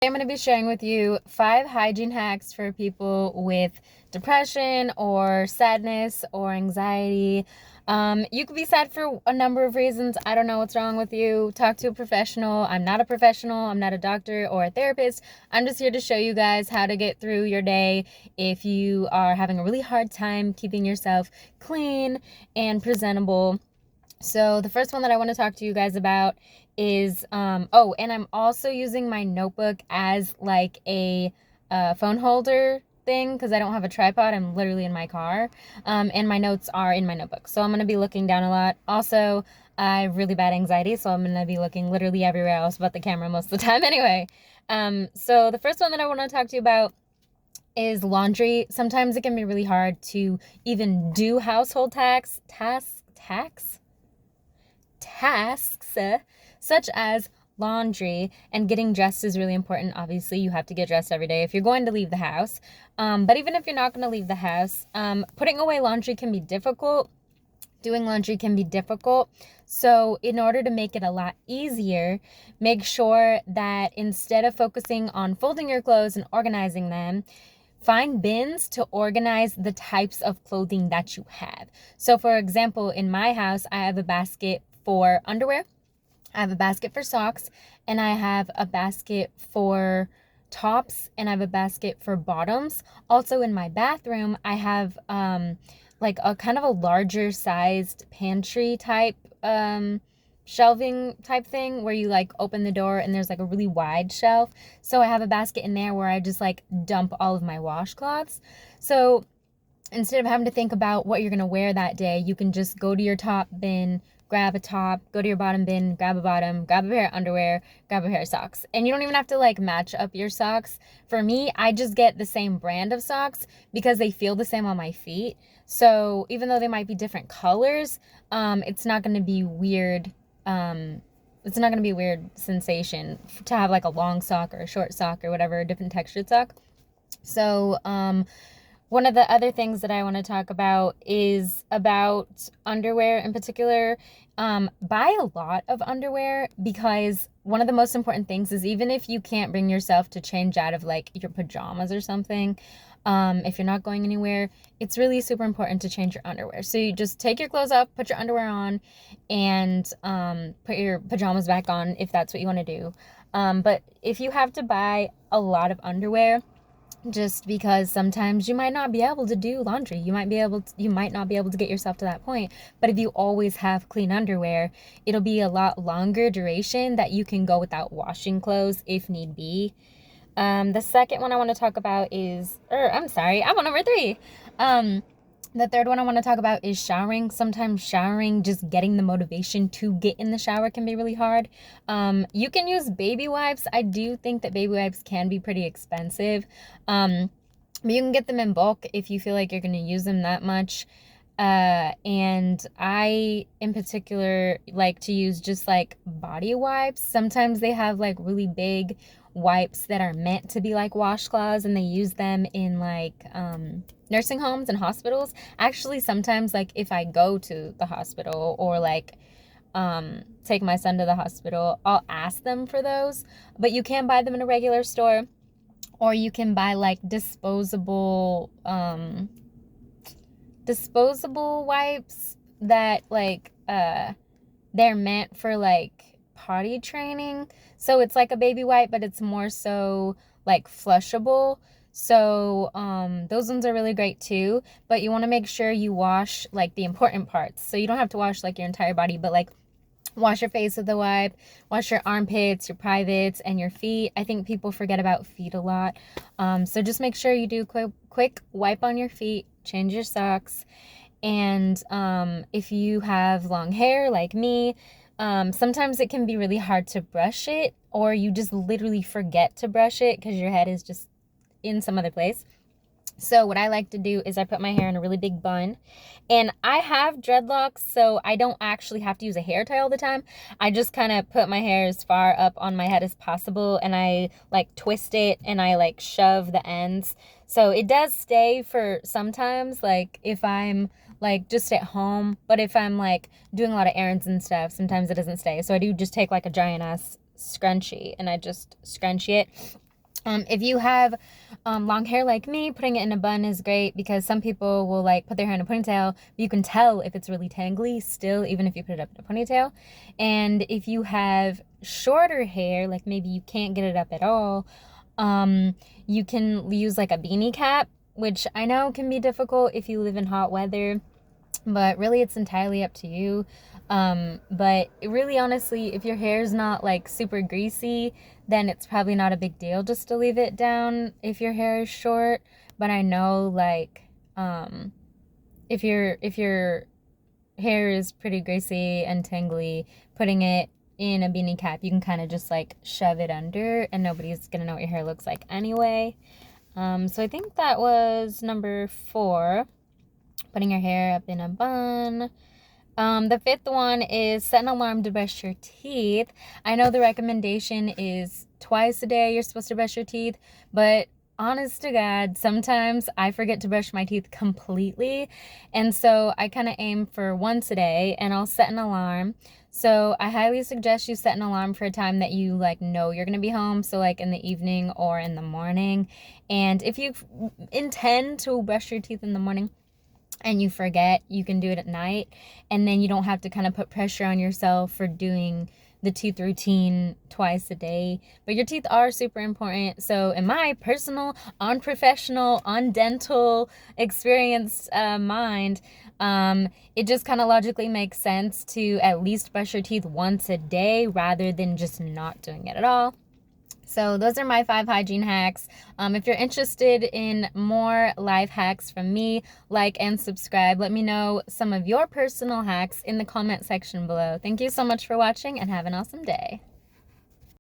I'm going to be sharing with you 5 hygiene hacks for people with depression or sadness or anxiety. You could be sad for a number of reasons. I don't know what's wrong with you. Talk to a professional. I'm not a professional. I'm not a doctor or a therapist. I'm just here to show you guys how to get through your day if you are having a really hard time keeping yourself clean and presentable. So the first one that I want to talk to you guys about is, and I'm also using my notebook as like a phone holder thing because I don't have a tripod. I'm literally in my car, and my notes are in my notebook. So I'm going to be looking down a lot. Also, I have really bad anxiety, so I'm going to be looking literally everywhere else but the camera most of the time anyway. So the first one that I want to talk to you about is laundry. Sometimes it can be really hard to even do household tasks such as laundry, and getting dressed is really important. Obviously, you have to get dressed every day if you're going to leave the house. But even if you're not going to leave the house, putting away laundry can be difficult. Doing laundry can be difficult. So in order to make it a lot easier, make sure that instead of focusing on folding your clothes and organizing them, find bins to organize the types of clothing that you have. So for example, in my house, I have a basket for underwear, I have a basket for socks, and I have a basket for tops, and I have a basket for bottoms. Also in my bathroom, I have like a kind of a larger sized pantry type shelving type thing where you like open the door and there's like a really wide shelf. So I have a basket in there where I just like dump all of my washcloths. So instead of having to think about what you're going to wear that day, you can just go to your top bin, grab a top, go to your bottom bin, grab a bottom, grab a pair of underwear, grab a pair of socks. And you don't even have to like match up your socks. For me, I just get the same brand of socks because they feel the same on my feet. So even though they might be different colors, it's not going to be weird. It's not going to be a weird sensation to have like a long sock or a short sock or whatever, a different textured sock. So, one of the other things that I want to talk about is about underwear in particular. Buy a lot of underwear, because one of the most important things is, even if you can't bring yourself to change out of like your pajamas or something, if you're not going anywhere, it's really super important to change your underwear. So you just take your clothes off, put your underwear on, and put your pajamas back on if that's what you want to do. But if you have to buy a lot of underwear, just because sometimes you might not be able to do laundry. You might not be able to get yourself to that point. But if you always have clean underwear, it'll be a lot longer duration that you can go without washing clothes if need be. The second one I want to talk about I'm on number 3. The third one I want to talk about is showering. Sometimes showering, just getting the motivation to get in the shower, can be really hard. You can use baby wipes. I do think that baby wipes can be pretty expensive. But you can get them in bulk if you feel like you're going to use them that much. And I, in particular, like to use just like body wipes. Sometimes they have like really big wipes that are meant to be like washcloths, and they use them in like nursing homes and hospitals. Actually, sometimes like if I go to the hospital or like take my son to the hospital, I'll ask them for those. But you can buy them in a regular store, or you can buy like disposable wipes that like they're meant for like potty training. So it's like a baby wipe, but it's more so like flushable. So those ones are really great too, but you want to make sure you wash like the important parts. So you don't have to wash like your entire body, but like wash your face with the wipe, wash your armpits, your privates, and your feet. I think people forget about feet a lot. So just make sure you do quick wipe on your feet, change your socks. And if you have long hair like me, sometimes it can be really hard to brush it, or you just literally forget to brush it because your head is just in some other place. So what I like to do is I put my hair in a really big bun, and I have dreadlocks, so I don't actually have to use a hair tie all the time. I just kind of put my hair as far up on my head as possible, and I like twist it and I like shove the ends. So it does stay for sometimes, like if I'm like just at home, but if I'm like doing a lot of errands and stuff, sometimes it doesn't stay. So I do just take like a giant ass scrunchie and I just scrunchie it. If you have long hair like me, putting it in a bun is great because some people will like put their hair in a ponytail, but you can tell if it's really tangly still, even if you put it up in a ponytail. And if you have shorter hair, like maybe you can't get it up at all, you can use like a beanie cap, which I know can be difficult if you live in hot weather, but really it's entirely up to you. But really, honestly, if your hair's not like super greasy, then it's probably not a big deal just to leave it down if your hair is short. But I know like if your hair is pretty greasy and tangly, putting it in a beanie cap, you can kind of just like shove it under and nobody's gonna know what your hair looks like anyway. So I think that was number 4, putting your hair up in a bun. The 5th one is set an alarm to brush your teeth. I know the recommendation is twice a day you're supposed to brush your teeth, but honest to God, sometimes I forget to brush my teeth completely. And so I kind of aim for once a day and I'll set an alarm. So I highly suggest you set an alarm for a time that you like know you're going to be home. So like in the evening or in the morning. And if you intend to brush your teeth in the morning, and you forget, you can do it at night, and then you don't have to kind of put pressure on yourself for doing the tooth routine twice a day. But your teeth are super important. So in my personal, unprofessional, undental, experienced mind, it just kind of logically makes sense to at least brush your teeth once a day rather than just not doing it at all. So those are my 5 hygiene hacks. If you're interested in more life hacks from me, like and subscribe. Let me know some of your personal hacks in the comment section below. Thank you so much for watching and have an awesome day.